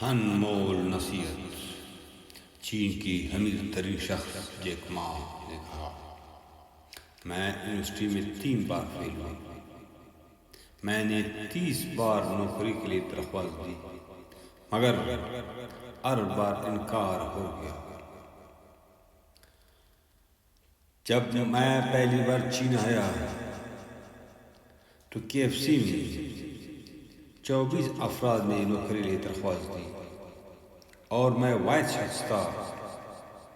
ہن مول نصیحت چین کی حمیر ترین شخص جیک ما نے کہا، میں یونیورسٹی میں 3 بار فیل ہوا، میں نے 30 بار نوکری کے لیے درخواست دی مگر ہر بار انکار ہو گیا۔ جب میں پہلی بار چین آیا تو KFC میں 24 افراد نے نوکری لیے درخواست دی اور میں واحد شخص تھا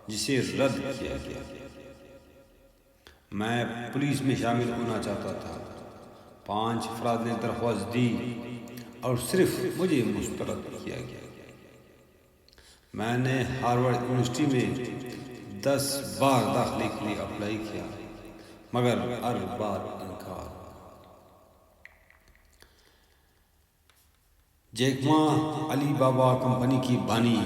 جسے رد کیا گیا۔ میں پولیس میں شامل ہونا چاہتا تھا، 5 افراد نے درخواست دی اور صرف مجھے مسترد کیا گیا۔ میں نے ہارورڈ یونیورسٹی میں 10 بار داخلے کے لیے اپلائی کیا مگر ہر بار انکار۔ جیک ما علی بابا کمپنی کی بانی،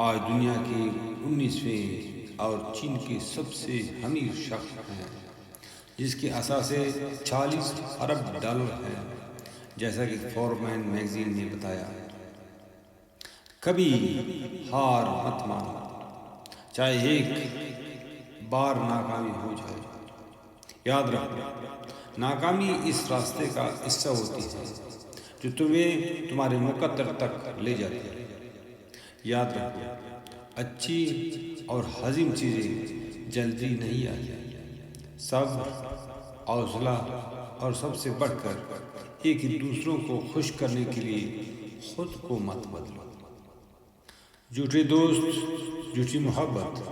آج دنیا کے 19ویں اور چین کے سب سے امیر شخص ہیں، جس کے اثاثے $40 ارب ہیں، جیسا کہ فوربس میگزین نے بتایا۔ کبھی ہار مت مانو، چاہے ایک بار ناکامی ہو جائے۔ یاد رکھو، ناکامی اس راستے کا حصہ ہوتی ہے جو تمہیں تمہارے مقدر تک لے جاتی ہے۔ یاد رکھو، اچھی اور عظیم چیزیں جلدی نہیں آتی۔ صبر، حوصلہ اور سب سے بڑھ کر ایک دوسروں کو خوش کرنے کے لیے خود کو مت بدلو۔ جھوٹے دوست، جھوٹی محبت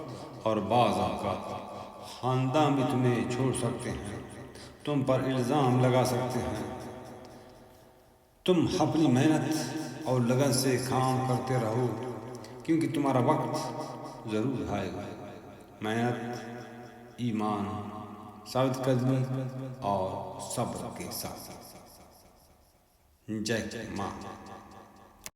اور بعض اوقات خاندان بھی تمہیں چھوڑ سکتے ہیں، تم پر الزام لگا سکتے ہیں۔ تم اپنی محنت اور لگن سے کام کرتے رہو کیونکہ تمہارا وقت ضرور آئے گا۔ محنت، ایمان، ثابت قدمی اور صبر کے ساتھ۔ جیک ما۔